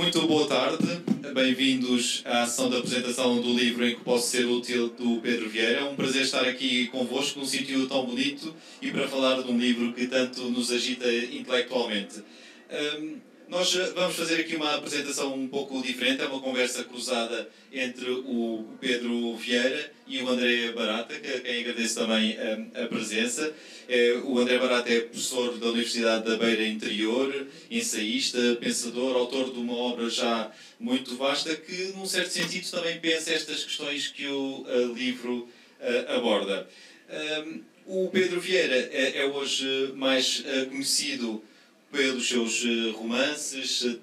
Muito boa tarde, bem-vindos à sessão da apresentação do livro Em que Posso Ser Útil, do Pedro Vieira. É um prazer estar aqui convosco num sítio tão bonito e para falar de um livro que tanto nos agita intelectualmente. Nós vamos fazer aqui uma apresentação um pouco diferente, é uma conversa cruzada entre o Pedro Vieira e o André Barata, a quem agradeço também a presença. O André Barata é professor da Universidade da Beira Interior, ensaísta, pensador, autor de uma obra já muito vasta que, num certo sentido, também pensa estas questões que o livro aborda. O Pedro Vieira é hoje mais conhecido pelos seus romances,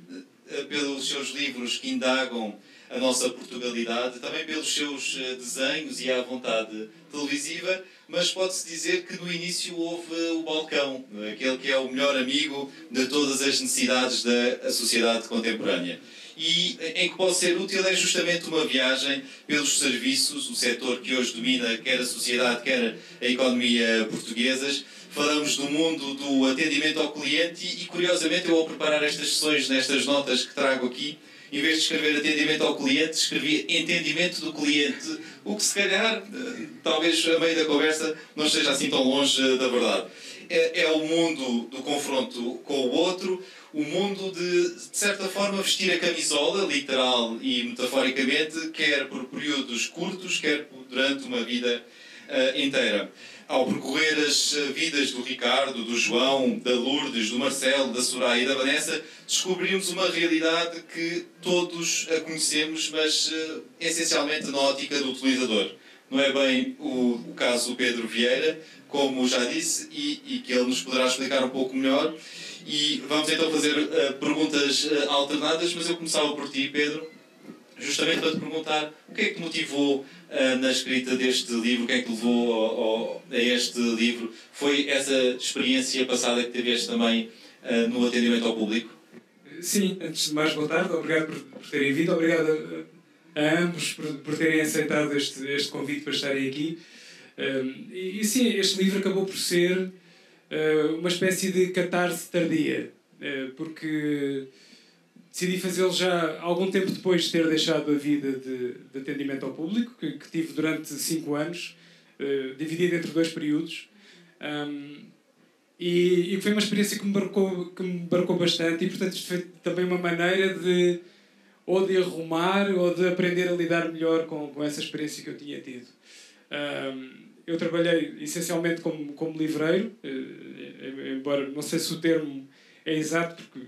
pelos seus livros que indagam a nossa Portugalidade, também pelos seus desenhos e à vontade televisiva, mas pode-se dizer que no início houve o balcão, aquele que é o melhor amigo de todas as necessidades da sociedade contemporânea. E em que pode ser útil é justamente uma viagem pelos serviços, o setor que hoje domina quer a sociedade, quer a economia portuguesas. Falamos do mundo do atendimento ao cliente e, curiosamente, eu ao preparar estas sessões, nestas notas que trago aqui, em vez de escrever atendimento ao cliente, escrevi entendimento do cliente, o que se calhar, talvez a meio da conversa, não esteja assim tão longe da verdade. É o mundo do confronto com o outro, o mundo de certa forma, vestir a camisola, literal e metaforicamente, quer por períodos curtos, quer durante uma vida inteira. Ao percorrer as vidas do Ricardo, do João, da Lourdes, do Marcelo, da Soraya e da Vanessa, descobrimos uma realidade que todos a conhecemos, mas essencialmente na ótica do utilizador. Não é bem o caso do Pedro Vieira, como já disse, e que ele nos poderá explicar um pouco melhor. E vamos então fazer perguntas alternadas, mas eu começava por ti, Pedro, justamente para te perguntar o que é que te motivou na escrita deste livro, o que é que te levou a este livro? Foi essa experiência passada que tiveste também no atendimento ao público? Sim, antes de mais, boa tarde, obrigado por terem vindo, obrigado a ambos por terem aceitado este convite para estarem aqui. E sim, este livro acabou por ser uma espécie de catarse tardia, porque decidi fazê-lo já algum tempo depois de ter deixado a vida de atendimento ao público, que tive durante 5 anos, dividido entre 2 períodos. E foi uma experiência que me marcou bastante e, portanto, isto foi também uma maneira de arrumar ou de aprender a lidar melhor com essa experiência que eu tinha tido. Eu trabalhei essencialmente como livreiro, embora não sei se o termo é exato, porque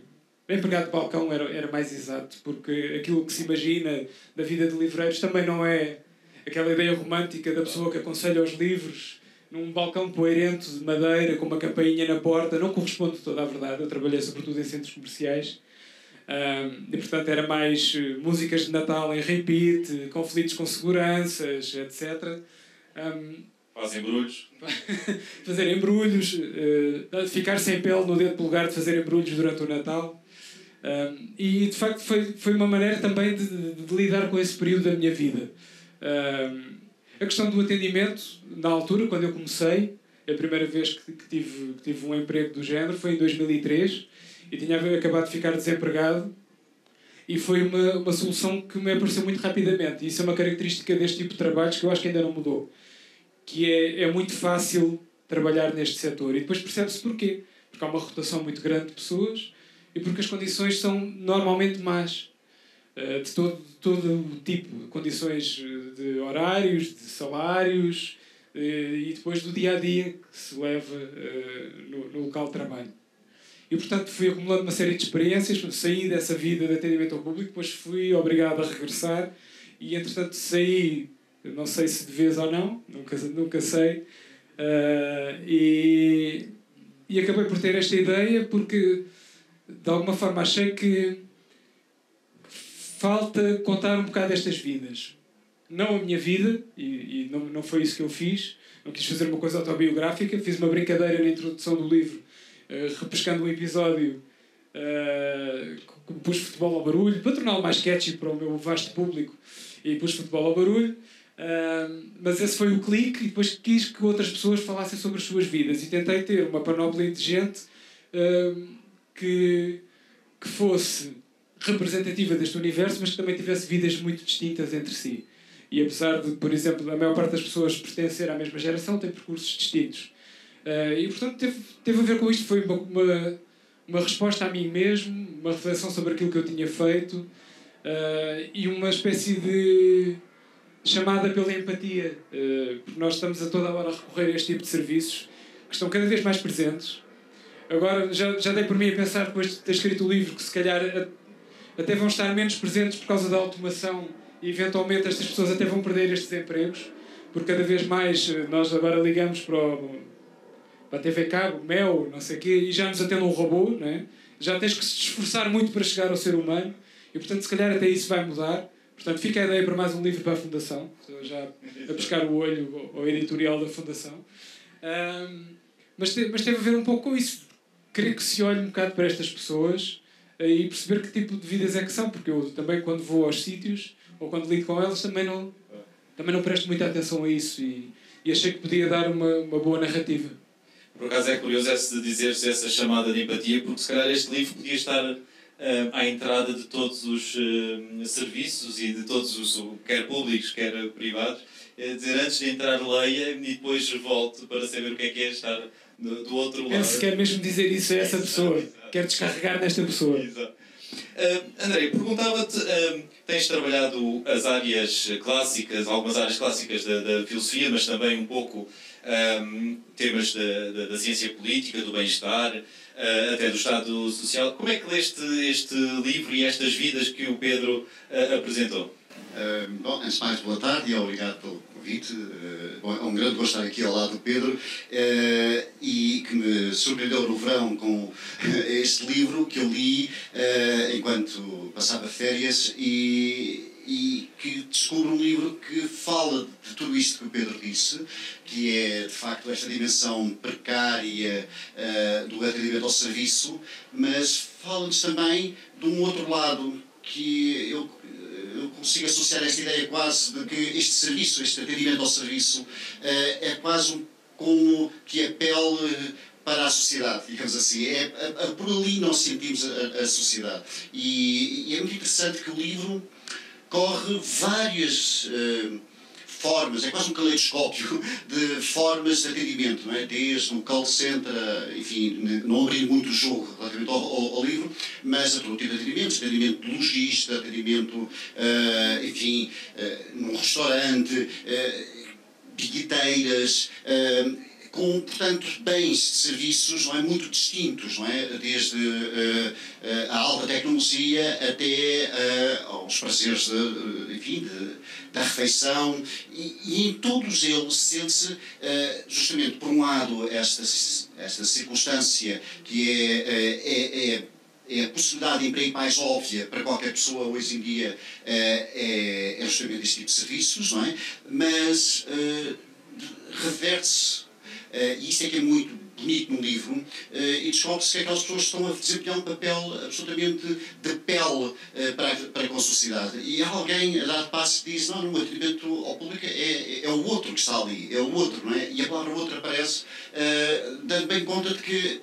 empregado de balcão era mais exato, porque aquilo que se imagina da vida de livreiros também não é aquela ideia romântica da pessoa que aconselha os livros num balcão poeirento de madeira com uma campainha na porta. Não corresponde toda à verdade. Eu trabalhei sobretudo em centros comerciais e, portanto, era mais músicas de Natal em repeat, conflitos com seguranças, etc. Fazem embrulhos. Fazer embrulhos, ficar sem pele no dedo polegar de fazer embrulhos durante o Natal. E de facto foi uma maneira também de lidar com esse período da minha vida. A questão do atendimento, na altura, quando eu comecei, a primeira vez que tive um emprego do género foi em 2003 e tinha acabado de ficar desempregado, e foi uma solução que me apareceu muito rapidamente. E isso é uma característica deste tipo de trabalhos que eu acho que ainda não mudou, que é muito fácil trabalhar neste setor, e depois percebe-se porquê. Porque há uma rotação muito grande de pessoas e porque as condições são normalmente más, de todo o tipo, de condições de horários, de salários e depois do dia-a-dia que se leva no local de trabalho. E, portanto, fui acumulando uma série de experiências, saí dessa vida de atendimento ao público, depois fui obrigado a regressar e, entretanto, saí, não sei se de vez ou não, nunca sei, e acabei por ter esta ideia porque, de alguma forma, achei que falta contar um bocado destas vidas. Não a minha vida, e não foi isso que eu fiz, não quis fazer uma coisa autobiográfica, fiz uma brincadeira na introdução do livro, repescando um episódio, pus futebol ao barulho, para torná-lo mais catchy para o meu vasto público, e pus futebol ao barulho, mas esse foi o clique, e depois quis que outras pessoas falassem sobre as suas vidas, e tentei ter uma panóplia de gente que fosse representativa deste universo, mas que também tivesse vidas muito distintas entre si. E apesar de, por exemplo, a maior parte das pessoas pertencer à mesma geração, tem percursos distintos. E, portanto, teve a ver com isto. Foi uma resposta a mim mesmo, uma reflexão sobre aquilo que eu tinha feito, e uma espécie de chamada pela empatia, porque nós estamos a toda a hora a recorrer a este tipo de serviços que estão cada vez mais presentes. Agora, já dei por mim a pensar, depois de ter escrito o livro, que se calhar até vão estar menos presentes por causa da automação e eventualmente estas pessoas até vão perder estes empregos, porque cada vez mais nós agora ligamos para a TV Cabo, Mel, não sei o quê, e já nos atende um robô, não é? Já tens que se esforçar muito para chegar ao ser humano e, portanto, se calhar até isso vai mudar. Portanto, fica a ideia para mais um livro para a Fundação. Estou já a pescar o olho ao editorial da Fundação. Mas teve a ver um pouco com isso. Queria que se olhe um bocado para estas pessoas e perceber que tipo de vidas é que são, porque eu também, quando vou aos sítios ou quando lido com elas, também não presto muita atenção a isso e achei que podia dar uma boa narrativa. Por acaso é curioso de dizer-se essa chamada de empatia, porque se calhar este livro podia estar à entrada de todos os serviços e de todos os, quer públicos, quer privados. Dizer, antes de entrar, leia e depois volte para saber o que é estar do outro lado. Penso que quer mesmo dizer isso a essa pessoa. Quer descarregar nesta pessoa. Exato. André, perguntava-te, tens trabalhado as áreas clássicas, algumas áreas clássicas da filosofia, mas também um pouco temas da ciência política, do bem-estar, até do Estado Social. Como é que leste este livro e estas vidas que o Pedro apresentou? Bom, antes de mais, boa tarde e obrigado pelo convite. É um grande gosto estar aqui ao lado do Pedro e que me surpreendeu no verão com este livro que eu li enquanto passava férias e que descubro um livro que fala de tudo isto que o Pedro disse, que é, de facto, esta dimensão precária do atendimento ao serviço, mas fala-nos também de um outro lado que eu consigo associar esta ideia quase de que este serviço, este atendimento ao serviço, é quase como que a pele para a sociedade, digamos assim. Por ali nós sentimos a sociedade. E é muito interessante que o livro corre várias formas, é quase um caleidoscópio de formas de atendimento, não é? Desde o call center, enfim, não abrir muito o jogo relativamente ao livro, mas a todo tipo de atendimento de logista, atendimento, enfim, num restaurante, bilheteiras, com, portanto, bens de serviços, não é, muito distintos, não é? Desde a alta tecnologia até aos prazeres da refeição e em todos eles sente-se justamente, por um lado, esta circunstância que é a possibilidade de emprego mais óbvia para qualquer pessoa hoje em dia, é justamente este tipo de serviços, não é? Mas reverte-se, e isto é que é muito bonito no livro, e descobre-se que aquelas pessoas estão a desempenhar um papel absolutamente de pele para com a sociedade. E há alguém a dar passo que diz, não, o atendimento ao público é o outro que está ali, é o outro, não é? E a palavra outro aparece dando bem conta de que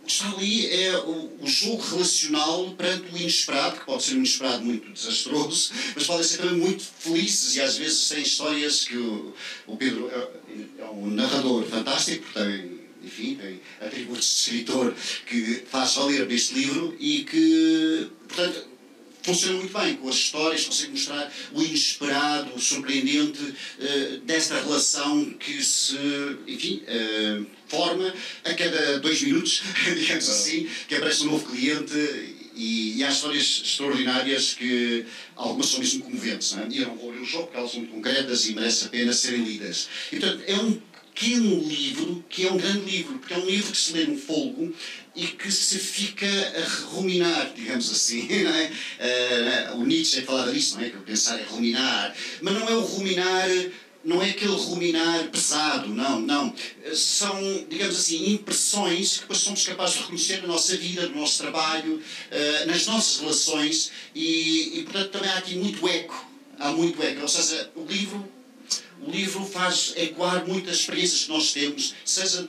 está ali é o jogo relacional perante o inesperado, que pode ser um inesperado muito desastroso, mas podem ser também muito felizes e às vezes têm histórias que o Pedro é um narrador fantástico, tem atributos de escritor que faz valer este livro e que, portanto, funciona muito bem com as histórias, consegue mostrar o inesperado, o surpreendente desta relação que se, enfim, forma a cada 2 minutos, digamos assim, que aparece um novo cliente e há histórias extraordinárias que algumas são mesmo comoventes, não é? E eu não vou ler o jogo porque elas são muito concretas e merece a pena serem lidas. E, portanto, é um pequeno livro que é um grande livro, porque é um livro que se lê no fôlego e que se fica a ruminar, digamos assim, não é? O Nietzsche falava disso, não é? Que pensar é ruminar, mas não é o ruminar, não é aquele ruminar pesado, não. São, digamos assim, impressões que depois somos capazes de reconhecer na nossa vida, no nosso trabalho, nas nossas relações e portanto, também há aqui muito eco, ou seja, o livro faz ecoar muitas experiências que nós temos, seja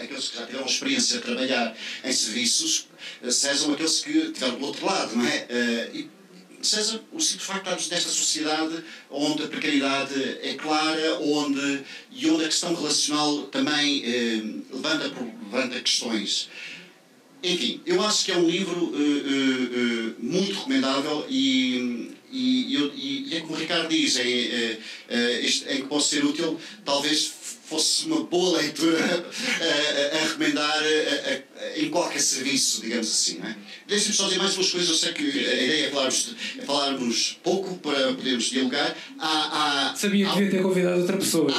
aqueles que já tiveram experiência de trabalhar em serviços, sejam aqueles que estiveram do outro lado, não é? Seja o simples facto de estarmos nesta sociedade onde a precariedade é clara, onde a questão relacional também levanta questões. Enfim, eu acho que é um livro muito recomendável e é como o Ricardo diz, em que posso ser útil, talvez fosse uma boa leitura a recomendar em qualquer serviço, digamos assim. Não é? Deixem-me só dizer mais duas coisas. Eu sei que a ideia é falarmos pouco para podermos dialogar. Sabia que devia ter convidado outra pessoa.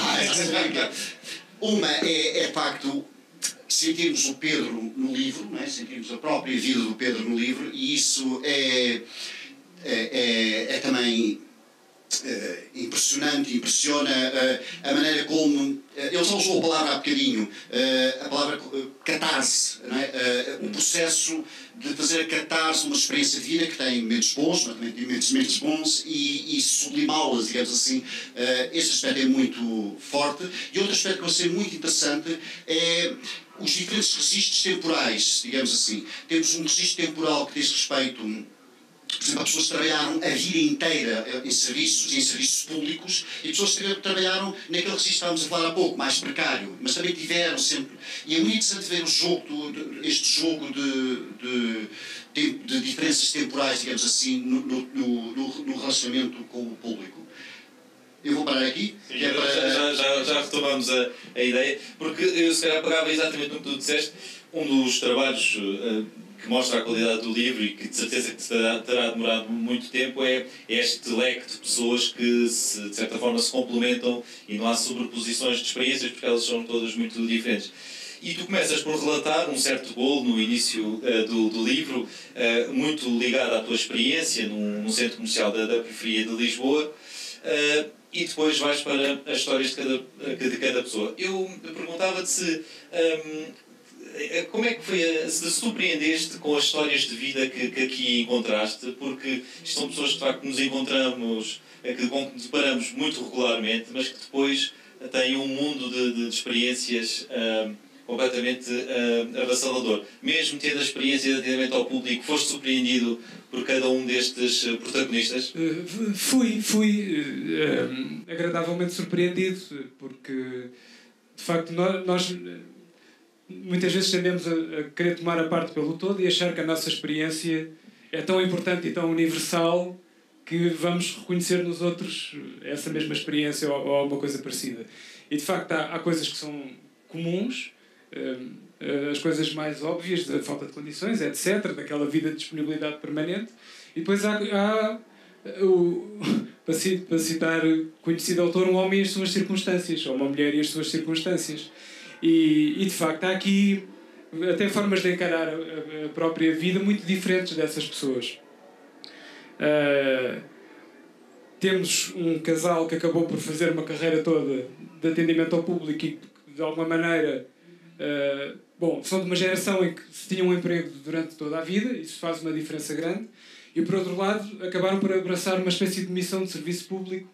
Uma é de facto sentirmos o Pedro no livro, não é? Sentirmos a própria vida do Pedro no livro, e isso é também impressionante, impressiona a maneira como ele só usou a palavra há bocadinho, a palavra catarse, não é? O processo de fazer a catarse uma experiência de vida que tem momentos bons, momentos bons, e sublimá-las, digamos assim. Esse aspecto é muito forte. E outro aspecto que eu achei muito interessante é os diferentes registros temporais, digamos assim. Temos um registro temporal que diz respeito, por exemplo, há pessoas que trabalharam a vida inteira em serviços públicos, e pessoas que trabalharam naquele registro que estávamos a falar há pouco, mais precário, mas também tiveram sempre. E é muito interessante ver este jogo de diferenças temporais, digamos assim, no relacionamento com o público. Eu vou parar aqui. Sim, já retomamos a ideia, porque eu se calhar pegava exatamente no que tu disseste. Um dos trabalhos que mostra a qualidade do livro e que de certeza que terá demorado muito tempo é este leque de pessoas que de certa forma se complementam e não há sobreposições de experiências porque elas são todas muito diferentes. E tu começas por relatar um certo bolo no início do livro, muito ligado à tua experiência num centro comercial da periferia de Lisboa, e depois vais para as histórias de cada pessoa. Eu perguntava-te se como é que foi, se te surpreendeste com as histórias de vida que aqui encontraste, porque são pessoas que de facto nos encontramos, com que nos deparamos muito regularmente, mas que depois têm um mundo de experiências completamente avassalador. Mesmo tendo a experiência de atendimento ao público, foste surpreendido por cada um destes protagonistas? Fui agradavelmente surpreendido, porque de facto nós muitas vezes tendemos a querer tomar a parte pelo todo e achar que a nossa experiência é tão importante e tão universal que vamos reconhecer nos outros essa mesma experiência ou alguma coisa parecida. E de facto há coisas que são comuns, as coisas mais óbvias da falta de condições, etc., daquela vida de disponibilidade permanente, e depois há para citar conhecido autor, um homem e as suas circunstâncias, ou uma mulher e as suas circunstâncias. E de facto há aqui até formas de encarar a própria vida muito diferentes dessas pessoas. Temos um casal que acabou por fazer uma carreira toda de atendimento ao público e que de alguma maneira são de uma geração em que se tinha um emprego durante toda a vida, isso faz uma diferença grande, e por outro lado acabaram por abraçar uma espécie de missão de serviço público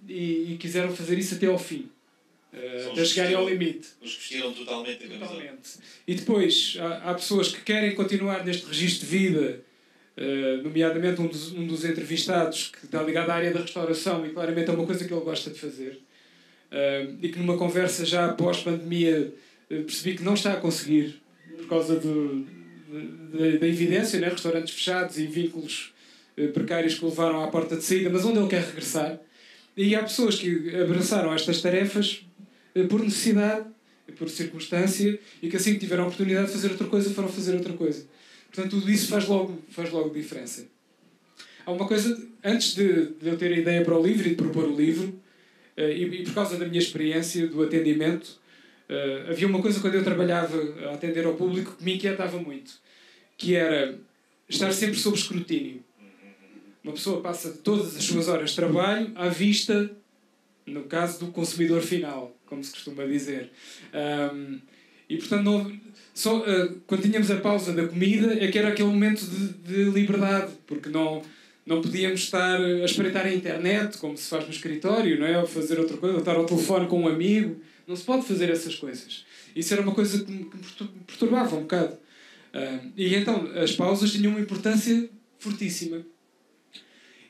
e quiseram fazer isso até ao fim. Até chegarem ao limite. Os que vestiram totalmente a camisola. Totalmente. E depois há pessoas que querem continuar neste registro de vida, nomeadamente um dos entrevistados que está ligado à área da restauração e claramente é uma coisa que ele gosta de fazer, e que numa conversa já pós-pandemia percebi que não está a conseguir por causa da evidência, né? Restaurantes fechados e vínculos precários que o levaram à porta de saída, mas onde ele quer regressar. E há pessoas que abraçaram estas tarefas por necessidade, por circunstância, e que assim que tiveram a oportunidade de fazer outra coisa, foram fazer outra coisa. Portanto, tudo isso faz logo diferença. Há uma coisa, antes de eu ter a ideia para o livro e de propor o livro, e por causa da minha experiência do atendimento, havia uma coisa quando eu trabalhava a atender ao público que me inquietava muito, que era estar sempre sob escrutínio. Uma pessoa passa todas as suas horas de trabalho à vista, no caso do consumidor final, como se costuma dizer. E, portanto, quando tínhamos a pausa da comida, é que era aquele momento de liberdade, porque não podíamos estar a espreitar a internet, como se faz no escritório, não é? Ou fazer outra coisa, ou estar ao telefone com um amigo. Não se pode fazer essas coisas. Isso era uma coisa que me perturbava um bocado. E então as pausas tinham uma importância fortíssima.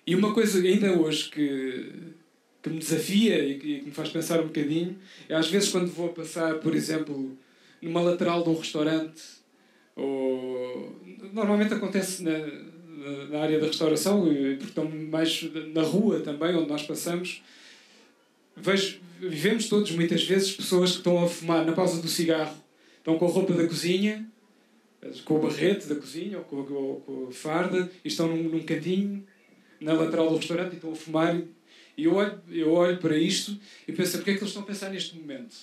E uma coisa ainda hoje que me desafia e que me faz pensar um bocadinho é às vezes quando vou passar, por exemplo, numa lateral de um restaurante, ou normalmente acontece na área da restauração, porque estão mais na rua também, onde nós passamos, vivemos todos muitas vezes pessoas que estão a fumar na pausa do cigarro, estão com a roupa da cozinha, com o barrete da cozinha ou com a farda, e estão num cantinho na lateral do restaurante e estão a fumar. E eu olho para isto e penso, porque é que eles estão a pensar neste momento?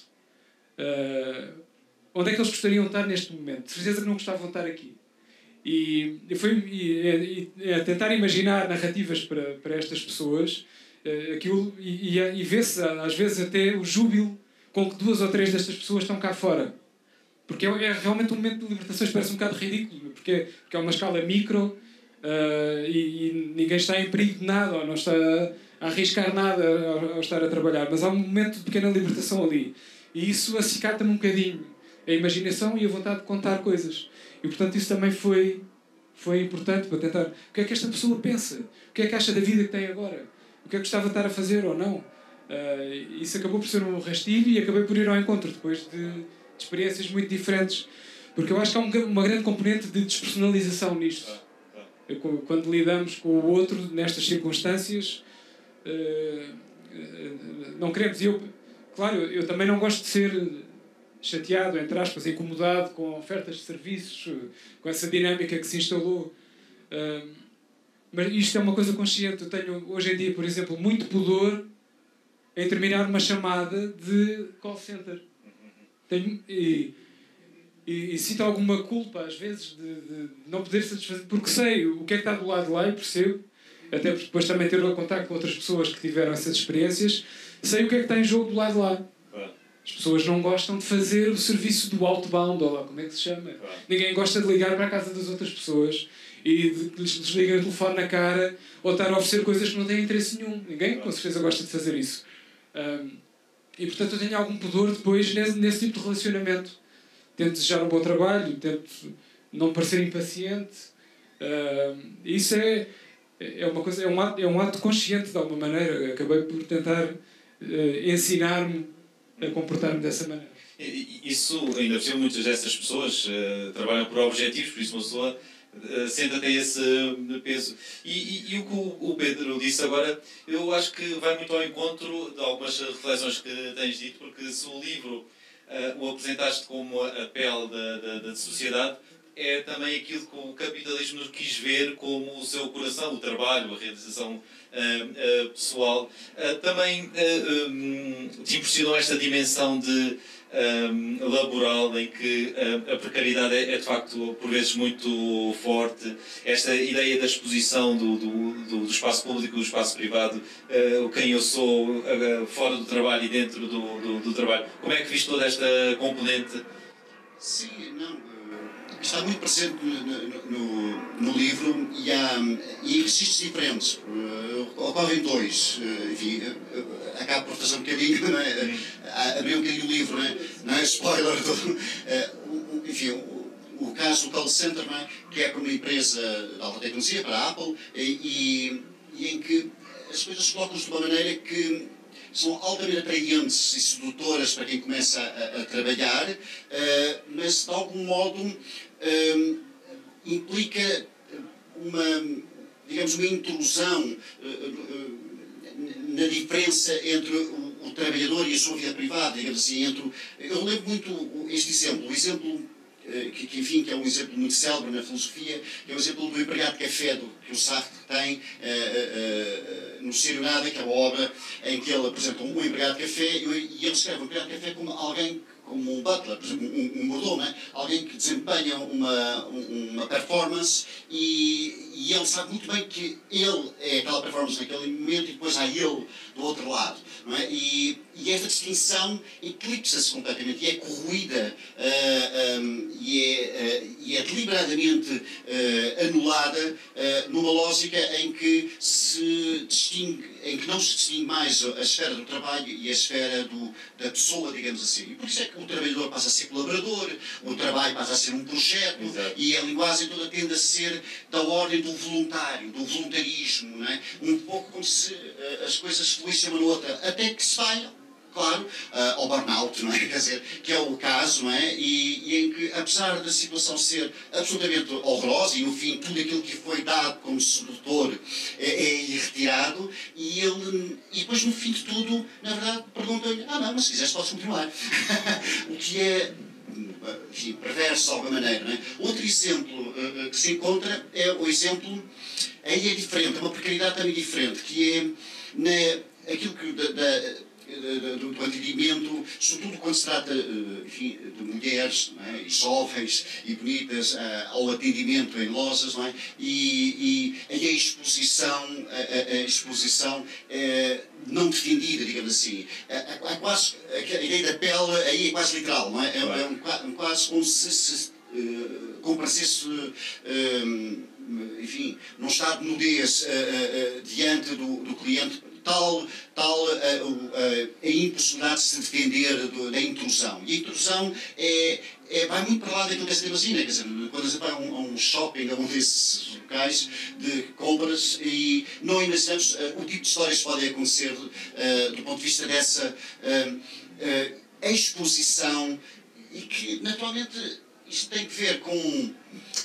Onde é que eles gostariam de estar neste momento? De certeza que não gostavam de estar aqui. E a tentar imaginar narrativas para estas pessoas, aquilo, e vê-se às vezes até o júbilo com que 2 ou 3 destas pessoas estão cá fora. Porque é realmente um momento de libertações, parece um bocado ridículo, porque é uma escala micro, e ninguém está em perigo de nada, ou não está a arriscar nada ao estar a trabalhar, mas há um momento de pequena libertação ali. E isso acicata-me um bocadinho a imaginação e a vontade de contar coisas. E portanto isso também foi importante para tentar... O que é que esta pessoa pensa? O que é que acha da vida que tem agora? O que é que gostava de estar a fazer ou não? Isso acabou por ser um rastilho e acabei por ir ao encontro depois de experiências muito diferentes. Porque eu acho que há uma grande componente de despersonalização nisto. Quando lidamos com o outro nestas circunstâncias, não queremos. Claro, eu também não gosto de ser chateado, entre aspas, incomodado com ofertas de serviços, com essa dinâmica que se instalou. Mas isto é uma coisa consciente. Eu tenho, hoje em dia, por exemplo, muito pudor em terminar uma chamada de call center. E sinto alguma culpa, às vezes, de não poder satisfazer, porque sei o que é que está do lado de lá e percebo, até depois também ter o contacto com outras pessoas que tiveram essas experiências, sei o que é que está em jogo do lado de lá. As pessoas não gostam de fazer o serviço do outbound, ou lá, como é que se chama? Ninguém gosta de ligar para a casa das outras pessoas e de lhes desligar o telefone na cara ou estar a oferecer coisas que não têm interesse nenhum. Ninguém, com certeza, gosta de fazer isso. E, portanto, eu tenho algum pudor depois nesse tipo de relacionamento. Tento desejar um bom trabalho, tento não parecer impaciente. Isso é uma coisa, é um ato consciente, de alguma maneira. Acabei por tentar ensinar-me a comportar-me dessa maneira. Isso, ainda por cima, muitas dessas pessoas trabalham por objetivos, por isso uma pessoa sente até esse peso. E o que o Pedro disse agora, eu acho que vai muito ao encontro de algumas reflexões que tens dito, porque se o livro o apresentaste como a pele da sociedade, é também aquilo que o capitalismo nos quis ver como o seu coração, o trabalho, a realização pessoal. Também te impressionou esta dimensão de laboral em que a precariedade é de facto por vezes muito forte, esta ideia da exposição do espaço público e do espaço privado, quem eu sou fora do trabalho e dentro do trabalho. Como é que viste toda esta componente? Sim, não, está muito presente no livro e há registros diferentes. Ocorrem 2. Enfim, acabo por fazer um bocadinho, não é? Abrir um bocadinho o livro, não é? Spoiler. Enfim, o caso do call center, não é? Que é para uma empresa de alta tecnologia, para a Apple, e em que as coisas se colocam de uma maneira que são altamente atraentes e sedutoras para quem começa a trabalhar, mas de algum modo implica digamos, uma intrusão na diferença entre o trabalhador e a sua vida privada, digamos assim. Eu lembro muito este exemplo, o exemplo que é um exemplo muito célebre na filosofia, que é o exemplo do empregado de café que o Sartre tem no Serenada, que é uma obra em que ele apresenta um empregado de café e ele escreve o empregado de café como alguém, como um butler, por exemplo, um mordomo, alguém que desempenha uma performance e ele sabe muito bem que ele é aquela performance naquele momento e depois há ele do outro lado. Não é? E esta distinção eclipsa-se completamente e é corroída e é deliberadamente anulada numa lógica em que não se distingue mais a esfera do trabalho e a esfera da pessoa, digamos assim. E por isso é que o trabalhador passa a ser colaborador, o trabalho passa a ser um projeto. Exato. E a linguagem toda tende a ser da ordem do voluntário, do voluntarismo, não é? Um pouco como se as coisas fluíssem uma na outra, até que se vai, claro, ao burnout, não é? Quer dizer, que é o caso, não é? E em que, apesar da situação ser absolutamente horrorosa, e no fim tudo aquilo que foi dado como sedutor é retirado, e depois no fim de tudo, na verdade, perguntam-lhe, não, mas se quiseres podes continuar. O que é, enfim, perverso de alguma maneira, não é? Outro exemplo que se encontra é o exemplo, aí é diferente, é uma precariedade também diferente, que é aquilo que do atendimento, sobretudo quando se trata, enfim, de mulheres, não é? E jovens e bonitas, ao atendimento em lojas, não é? E a exposição não defendida, digamos assim. A ideia da pele aí é quase literal, não é? Quase como se comparecesse, enfim, num estado de nudez diante do cliente, tal a impossibilidade de se defender da intrusão. E a intrusão vai muito para lá daquilo que se imagina. Quer dizer, quando você vai a um shopping, a um desses locais de compras, e não imaginamos o tipo de histórias que podem acontecer do ponto de vista dessa exposição, e que, naturalmente, isto tem que ver com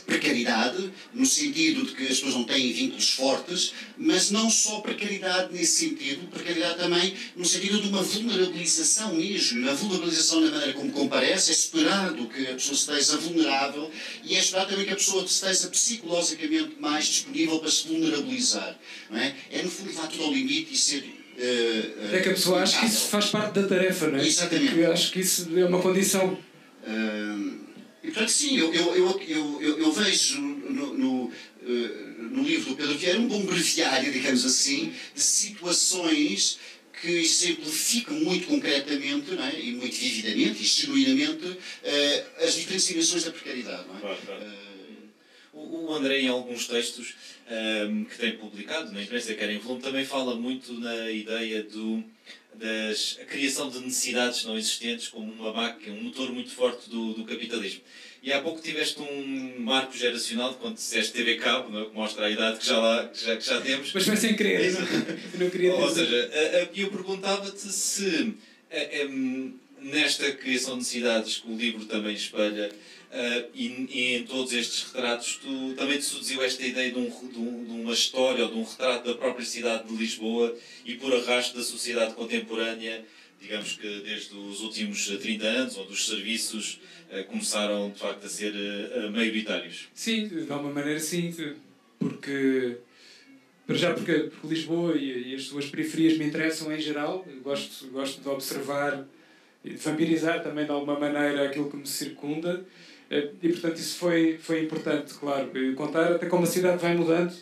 precariedade, no sentido de que as pessoas não têm vínculos fortes, mas não só precariedade nesse sentido, precariedade também no sentido de uma vulnerabilização mesmo, uma vulnerabilização na maneira como comparece. É esperado que a pessoa esteja vulnerável, e é esperado também que a pessoa esteja psicologicamente mais disponível para se vulnerabilizar, não é? É no fundo levar tudo ao limite e ser... É que a pessoa acha que isso faz parte da tarefa, não é? Exatamente. Eu acho que isso é uma condição. E, portanto, sim, eu vejo no livro do Pedro Vieira um bom breviário, digamos assim, de situações que exemplificam muito concretamente, não é? E muito vividamente e genuinamente as diferentes dimensões da precariedade. Não é? Claro. O André, em alguns textos que tem publicado na imprensa, quer em volume, também fala muito na ideia a criação de necessidades não existentes como uma máquina, um motor muito forte do capitalismo. E há pouco tiveste um marco geracional, quando disseste TV Cabo, não é? Que mostra a idade que já temos. Mas foi sem querer. Não queria dizer. Ou seja, eu perguntava-te se nesta criação de necessidades que o livro também espelha, e em todos estes retratos, também te seduziu esta ideia de uma história ou de um retrato da própria cidade de Lisboa e por arrasto da sociedade contemporânea, digamos que desde os últimos 30 anos, onde os serviços começaram de facto a ser maioritários. Sim, de alguma maneira sim, porque Lisboa e as suas periferias me interessam em geral. Eu gosto de observar e de vampirizar também de alguma maneira aquilo que me circunda. E portanto isso foi importante, claro, contar até como a cidade vai mudando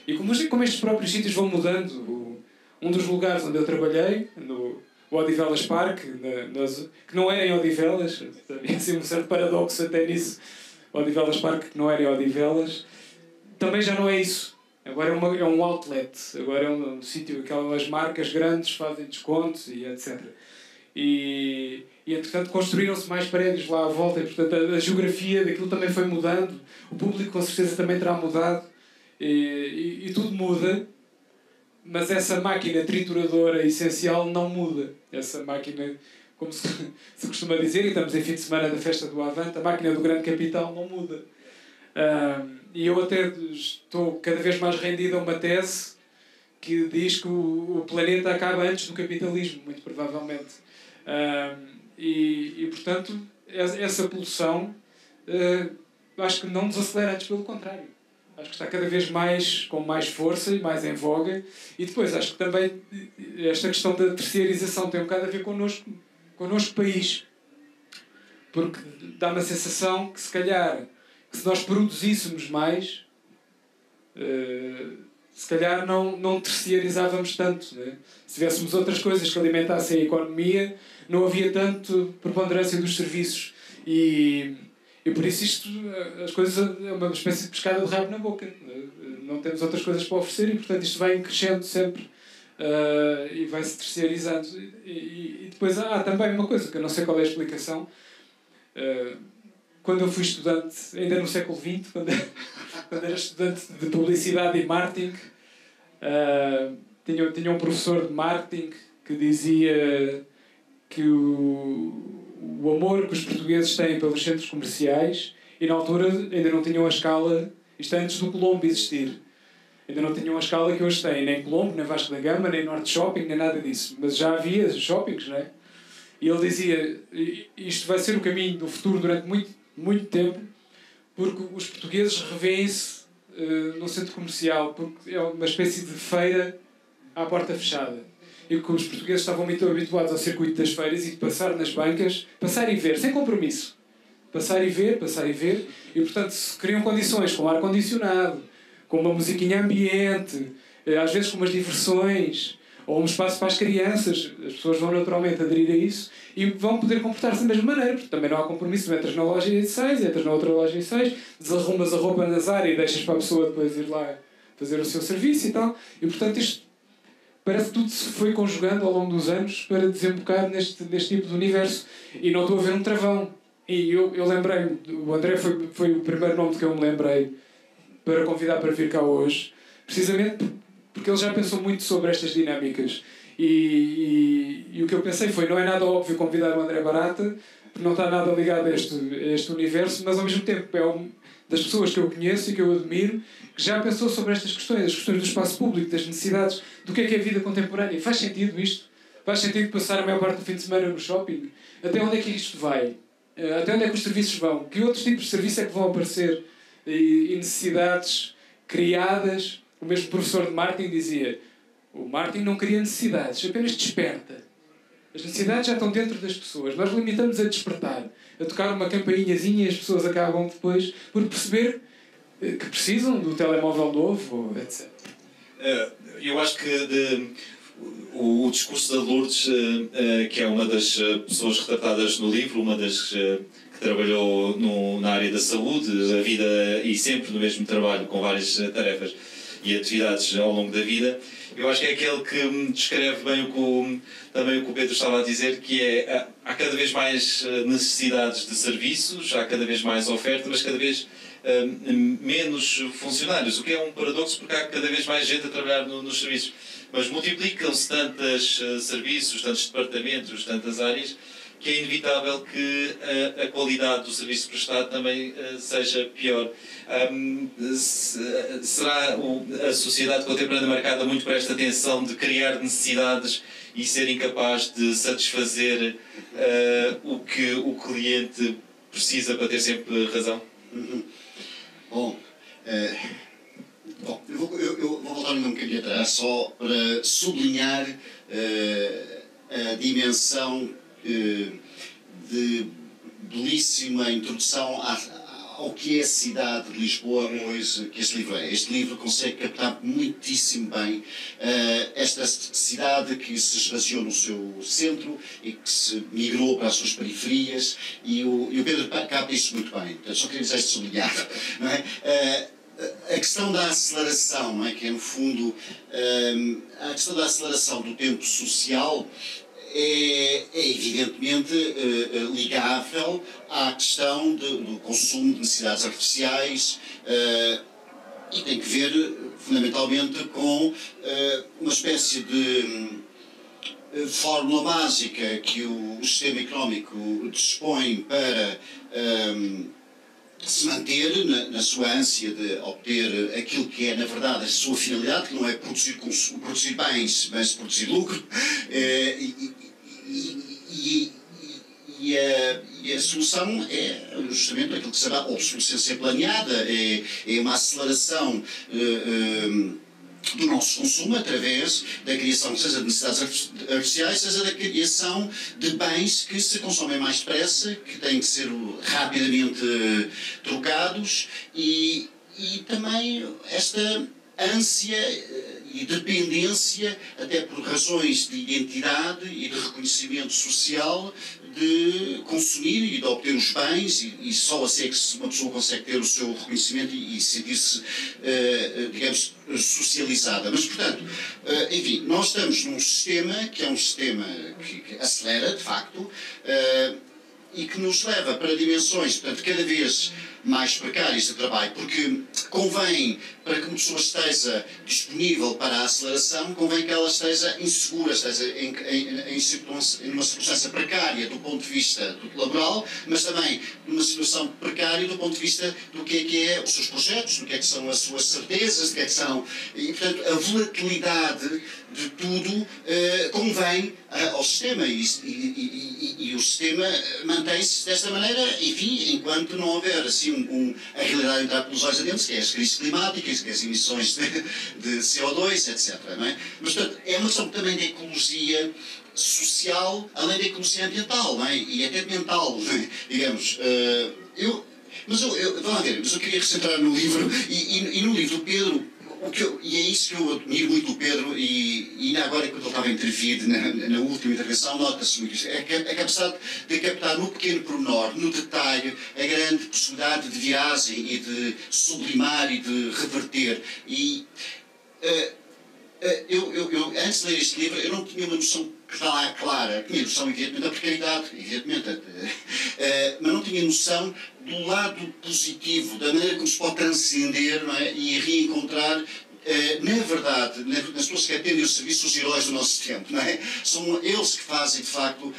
e como estes próprios sítios vão mudando. Um dos lugares onde eu trabalhei, o Odivelas Park, que não era em Odivelas, havia assim um certo paradoxo até nisso, o Odivelas Park que não era em Odivelas, também já não é isso. Agora é um outlet, agora é um sítio, aquelas marcas grandes fazem descontos e etc. E entretanto construíram-se mais prédios lá à volta e portanto a geografia daquilo também foi mudando, o público com certeza também terá mudado e tudo muda, mas essa máquina trituradora essencial não muda. Essa máquina, como se costuma dizer, e estamos em fim de semana da festa do Avante, a máquina do grande capital não muda. E eu até estou cada vez mais rendido a uma tese que diz que o planeta acaba antes do capitalismo, muito provavelmente. E portanto, essa pulsão acho que não desacelera, antes pelo contrário. Acho que está cada vez mais com mais força e mais em voga. E depois acho que também esta questão da terceirização tem um bocado a ver connosco país. Porque dá-me a sensação que se calhar, que se nós produzíssemos mais, se calhar não terceirizávamos tanto, né? Se tivéssemos outras coisas que alimentassem a economia, não havia tanto preponderância dos serviços. E E por isso isto, as coisas, é uma espécie de pescada de rabo na boca. Não temos outras coisas para oferecer e, portanto, isto vai crescendo sempre e vai-se terceirizando. E depois há também uma coisa que eu não sei qual é a explicação. Quando eu fui estudante, ainda no século XX, quando era estudante de publicidade e marketing, tinha um professor de marketing que dizia que o amor que os portugueses têm pelos centros comerciais, e na altura ainda não tinham a escala, isto antes do Colombo existir, ainda não tinham a escala que hoje têm, nem Colombo, nem Vasco da Gama, nem Norte Shopping, nem nada disso, mas já havia shoppings, não é? E ele dizia, isto vai ser o caminho do futuro durante muito tempo, porque os portugueses revêem-se no centro comercial, porque é uma espécie de feira à porta fechada. E que os portugueses estavam muito habituados ao circuito das feiras e de passar nas bancas, passar e ver, sem compromisso. Passar e ver, e portanto se criam condições com ar-condicionado, com uma musiquinha ambiente, às vezes com umas diversões, ou um espaço para as crianças, as pessoas vão naturalmente aderir a isso e vão poder comportar-se da mesma maneira, porque também não há compromisso, entras na loja e sais, entras na outra loja e sais, desarrumas a roupa nas áreas e deixas para a pessoa depois ir lá fazer o seu serviço e tal, e portanto isto parece que tudo se foi conjugando ao longo dos anos para desembocar neste tipo de universo. E não estou a ver um travão. E eu lembrei-me, o André foi o primeiro nome de que eu me lembrei para convidar para vir cá hoje, precisamente porque ele já pensou muito sobre estas dinâmicas. E o que eu pensei foi, não é nada óbvio convidar o André Barata, porque não está nada ligado a este universo, mas ao mesmo tempo é das pessoas que eu conheço e que eu admiro, que já pensou sobre estas questões, as questões do espaço público, das necessidades, do que é a vida contemporânea. Faz sentido isto? Faz sentido passar a maior parte do fim de semana no shopping? Até onde é que isto vai? Até onde é que os serviços vão? Que outros tipos de serviços é que vão aparecer? E necessidades criadas. O mesmo professor de marketing dizia, o marketing não cria necessidades, apenas desperta. As necessidades já estão dentro das pessoas. Nós limitamos a despertar, a tocar uma campainhazinha e as pessoas acabam depois por perceber que precisam do telemóvel novo, etc. Eu acho que o discurso da Lourdes, que é uma das pessoas retratadas no livro, uma das que trabalhou na área da saúde, a vida e sempre no mesmo trabalho, com várias tarefas e atividades ao longo da vida, eu acho que é aquele que descreve bem também o que o Pedro estava a dizer, que é há cada vez mais necessidades de serviços, há cada vez mais oferta, mas cada vez menos funcionários, o que é um paradoxo porque há cada vez mais gente a trabalhar nos serviços. Mas multiplicam-se tantos serviços, tantos departamentos, tantas áreas, que é inevitável que a qualidade do serviço prestado também seja pior. Será a sociedade contemporânea marcada muito por esta tensão de criar necessidades e ser incapaz de satisfazer o que o cliente precisa para ter sempre razão? Bom, eu vou voltar um bocadinho atrás só para sublinhar a dimensão de belíssima introdução ao que é a cidade de Lisboa hoje, que este livro é. Este livro consegue captar muitíssimo bem esta cidade que se esvaziou no seu centro e que se migrou para as suas periferias, e o Pedro capta isto muito bem. Portanto, só queria dizer isto sublinhado, não é? A questão da aceleração, não é? Que é no fundo a questão da aceleração do tempo social é evidentemente ligável à questão do consumo de necessidades artificiais e tem que ver fundamentalmente com uma espécie de fórmula mágica que o sistema económico dispõe para se manter na sua ânsia de obter aquilo que é, na verdade, a sua finalidade, que não é produzir bens, mas produzir lucro. E a solução é justamente aquilo que se chama obsolescência planeada, é uma aceleração do nosso consumo através da criação, seja de necessidades artificiais, seja da criação de bens que se consomem mais depressa, que têm que ser rapidamente trocados, e também esta ânsia e dependência, até por razões de identidade e de reconhecimento social, de consumir e de obter os bens, e só assim é que uma pessoa consegue ter o seu reconhecimento e sentir-se, digamos, socializada. Mas, portanto, enfim, nós estamos num sistema que é um sistema que acelera, de facto, e que nos leva para dimensões, portanto, cada vez mais precárias de trabalho, porque convém, para que uma pessoa esteja disponível para a aceleração, convém que ela esteja insegura, esteja em uma circunstância precária do ponto de vista laboral, mas também numa situação precária do ponto de vista do que é os seus projetos, do que é que são as suas certezas, do que é que são... E, portanto, a volatilidade de tudo convém ao sistema e o sistema mantém-se desta maneira, enfim, enquanto não houver assim a realidade entrar pelos olhos adentro, que é as crises climáticas, que é as emissões de CO2, etc. Não é? Mas, portanto, é uma questão também de ecologia social, além da ecologia ambiental, não é? E até mental, não é? Digamos. Vamos lá ver, mas eu queria recentrar no livro, e no livro do Pedro, e é isso que eu admiro muito do Pedro, e ainda agora, quando ele estava a intervir na última intervenção, nota-se muito isso. É a capacidade de captar no pequeno pormenor, no detalhe, a grande possibilidade de viagem e de sublimar e de reverter. E eu, antes de ler este livro, eu não tinha uma noção clara. Tinha noção, evidentemente, da precariedade, evidentemente, mas não tinha noção do lado positivo, da maneira como se pode transcender, não é? E reencontrar, na verdade, nas pessoas que atendem o serviço, os heróis do nosso tempo, não é? São eles que fazem, de facto,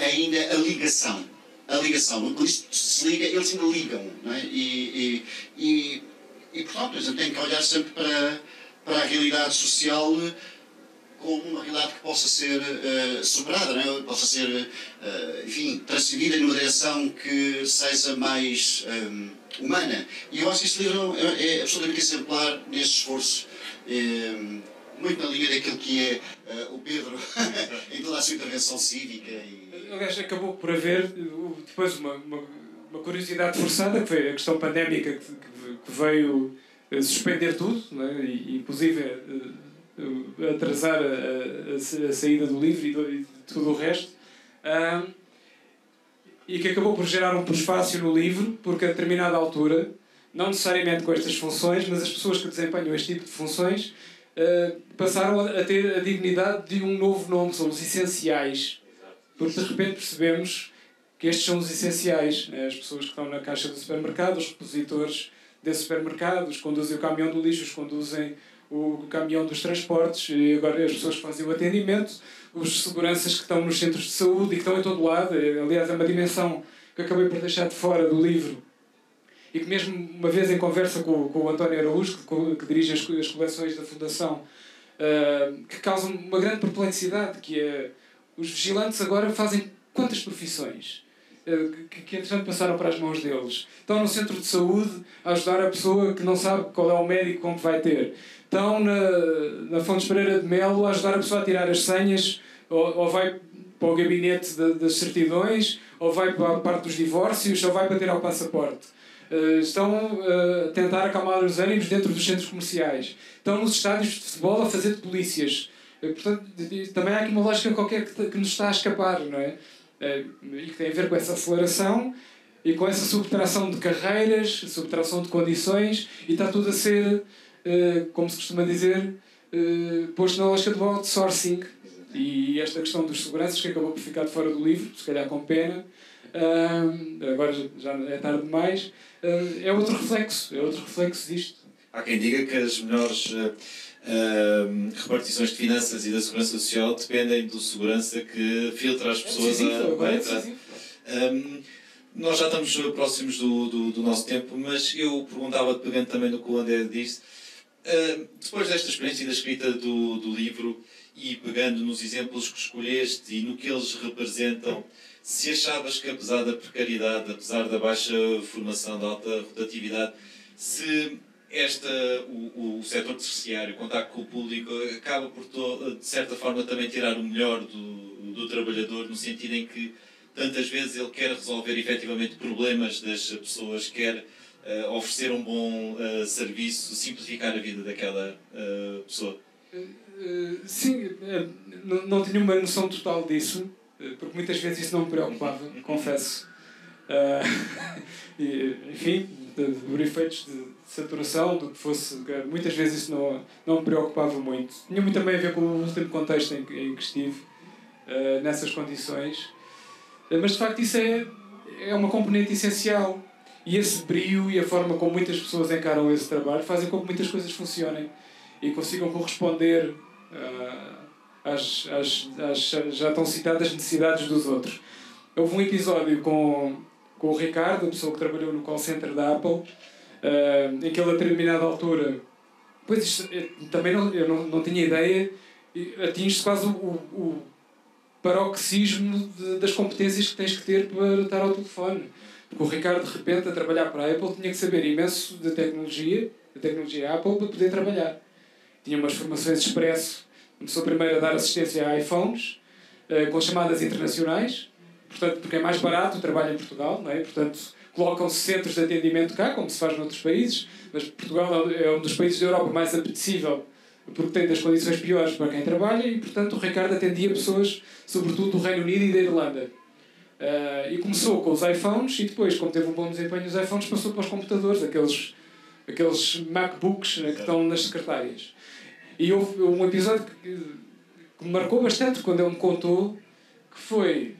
ainda a ligação. Quando isto se liga, eles ainda ligam, não é? E portanto, a gente tem que olhar sempre para a realidade social como uma realidade que possa ser superada, não é? Possa ser, enfim, transferida numa direção que seja mais humana. E eu acho que este livro é absolutamente exemplar neste esforço, muito na linha daquilo que é o Pedro em toda a sua intervenção cívica. Aliás, acabou por haver depois uma curiosidade forçada, que foi a questão pandémica que veio suspender tudo, não é? E inclusive atrasar a saída do livro e tudo o resto, e que acabou por gerar um prefácio no livro, porque a determinada altura, não necessariamente com estas funções, mas as pessoas que desempenham este tipo de funções passaram a ter a dignidade de um novo nome, são os essenciais, porque de repente percebemos que estes são os essenciais, né? As pessoas que estão na caixa do supermercado, os repositores desse supermercado, os que conduzem o caminhão do lixo, os que conduzem o caminhão dos transportes, e agora as pessoas que fazem o atendimento, os seguranças que estão nos centros de saúde e que estão em todo lado. Aliás, é uma dimensão que acabei por deixar de fora do livro e que mesmo uma vez em conversa com o António Araújo, que dirige as coleções da Fundação, que causa uma grande perplexidade, que é os vigilantes agora fazem quantas profissões que entretanto passaram para as mãos deles. Estão no centro de saúde a ajudar a pessoa que não sabe qual é o médico com que vai ter. Estão na Fontes Pereira de Melo a ajudar a pessoa a tirar as senhas, ou vai para o gabinete das certidões, ou vai para a parte dos divórcios, ou vai para tirar o passaporte. Estão a tentar acalmar os ânimos dentro dos centros comerciais. Estão nos estádios de futebol a fazer de polícias. Portanto, também há aqui uma lógica qualquer que nos está a escapar, não é? E que tem a ver com essa aceleração e com essa subtração de carreiras, subtração de condições, e está tudo a ser, como se costuma dizer, posto na lógica do outsourcing. E esta questão dos seguranças, que acabou por ficar de fora do livro, se calhar com pena, agora já é tarde demais, é outro reflexo disto. Há quem diga que as melhores repartições de finanças e da segurança social dependem do segurança que filtra as pessoas a entrar. Nós já estamos próximos do nosso tempo, mas eu perguntava-te, pegando também no que o André disse, depois desta experiência da escrita do livro e pegando nos exemplos que escolheste e no que eles representam, se achavas que, apesar da precariedade, apesar da baixa formação, da alta rotatividade, se o setor terciário, o contacto com o público, acaba por, de certa forma, também tirar o melhor do trabalhador, no sentido em que tantas vezes ele quer resolver efetivamente problemas das pessoas, quer oferecer um bom serviço, simplificar a vida daquela pessoa. Sim, não tinha uma noção total disso, porque muitas vezes isso não me preocupava, confesso. Enfim, por efeitos de saturação, do que fosse, muitas vezes isso não me preocupava muito. Tinha muito também a ver com o último contexto em que estive, nessas condições. Mas de facto isso é uma componente essencial. E esse brio e a forma como muitas pessoas encaram esse trabalho fazem com que muitas coisas funcionem e consigam corresponder às já tão citadas necessidades dos outros. Houve um episódio com o Ricardo, a pessoa que trabalhou no call center da Apple, em que ele a determinada altura, também eu não tinha ideia, atinge-se quase o paroxismo das competências que tens que ter para estar ao telefone. Porque o Ricardo, de repente, a trabalhar para a Apple, tinha que saber imenso da tecnologia Apple para poder trabalhar. Tinha umas formações expresso. Começou primeiro a dar assistência a iPhones, com chamadas internacionais, portanto, porque é mais barato o trabalho em Portugal, não é? Portanto, colocam-se centros de atendimento cá, como se faz noutros países, mas Portugal é um dos países da Europa mais apetecível, porque tem das condições piores para quem trabalha, e, portanto, o Ricardo atendia pessoas, sobretudo do Reino Unido e da Irlanda. E começou com os iPhones e depois, como teve um bom desempenho nos iPhones, passou para os computadores, aqueles MacBooks, né, que estão nas secretárias. E houve um episódio que me marcou bastante quando ele me contou, que foi: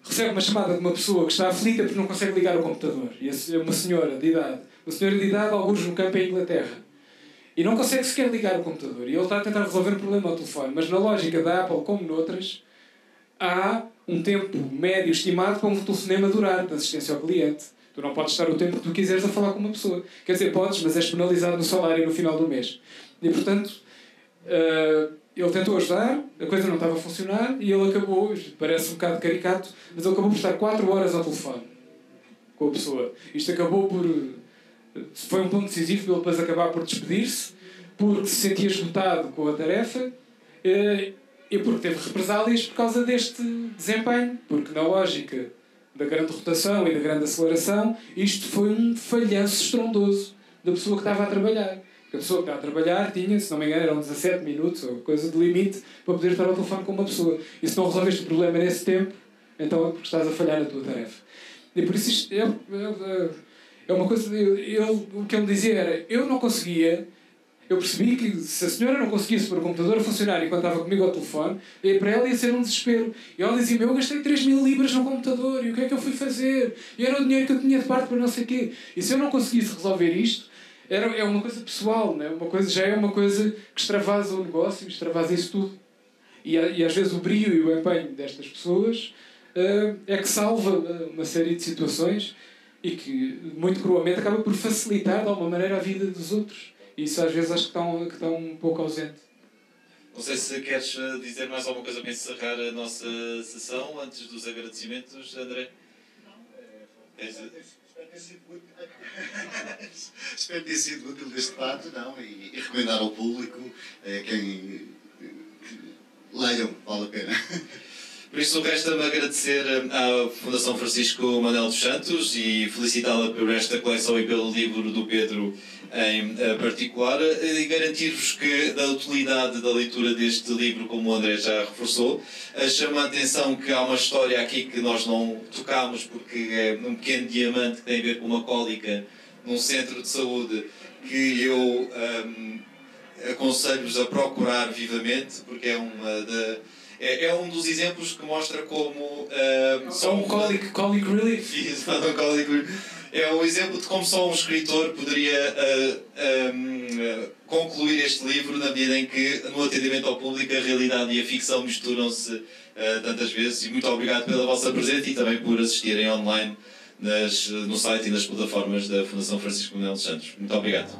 recebe uma chamada de uma pessoa que está aflita porque não consegue ligar o computador. E é uma senhora de idade, alguns no campo em Inglaterra. E não consegue sequer ligar o computador. E ele está a tentar resolver o problema ao telefone. Mas na lógica da Apple, como noutras, há um tempo médio estimado para um telefonema durar, de assistência ao cliente. Tu não podes estar o tempo que tu quiseres a falar com uma pessoa. Quer dizer, podes, mas és penalizado no salário no final do mês. E, portanto, ele tentou ajudar, a coisa não estava a funcionar, e ele acabou, parece um bocado caricato, mas ele acabou por estar 4 horas ao telefone com a pessoa. Isto acabou por... Foi um ponto decisivo para ele depois acabar por despedir-se, porque se sentia esgotado com a tarefa, e porque teve represálias por causa deste desempenho, porque na lógica da grande rotação e da grande aceleração, isto foi um falhanço estrondoso da pessoa que estava a trabalhar. A pessoa que estava a trabalhar tinha, se não me engano, eram 17 minutos, ou coisa de limite, para poder estar ao telefone com uma pessoa. E se não resolveste o problema nesse tempo, então é porque estás a falhar na tua tarefa. E por isso isto é uma coisa... O que ele me dizia era, eu não conseguia... Eu percebi que se a senhora não conseguisse pôr o computador a funcionar enquanto estava comigo ao telefone, para ela ia ser um desespero. E ela dizia-me, eu gastei 3.000 libras no computador, e o que é que eu fui fazer? E era o dinheiro que eu tinha de parte para não sei o quê. E se eu não conseguisse resolver isto, é uma coisa pessoal, não é? Já é uma coisa que extravasa o negócio, extravasa isso tudo. E às vezes o brio e o empenho destas pessoas é que salva uma série de situações e que, muito cruamente, acaba por facilitar, de alguma maneira, a vida dos outros. E isso às vezes acho que está um pouco ausente. Não sei se queres dizer mais alguma coisa para encerrar a nossa sessão, antes dos agradecimentos, André? Espero ter sido útil neste debate, e recomendar ao público, quem leiam, vale a pena. Por isso, resta-me agradecer à Fundação Francisco Manuel dos Santos e felicitá-la por esta coleção e pelo livro do Pedro em particular, e garantir-vos que da utilidade da leitura deste livro, como o André já reforçou, chama a atenção que há uma história aqui que nós não tocámos, porque é um pequeno diamante que tem a ver com uma cólica num centro de saúde que eu aconselho-vos a procurar vivamente, porque é um dos exemplos que mostra como... Colic Relief. É um exemplo de como só um escritor poderia concluir este livro, na medida em que, no atendimento ao público, a realidade e a ficção misturam-se tantas vezes. E muito obrigado pela vossa presença e também por assistirem online no site e nas plataformas da Fundação Francisco Manuel dos Santos. Muito obrigado.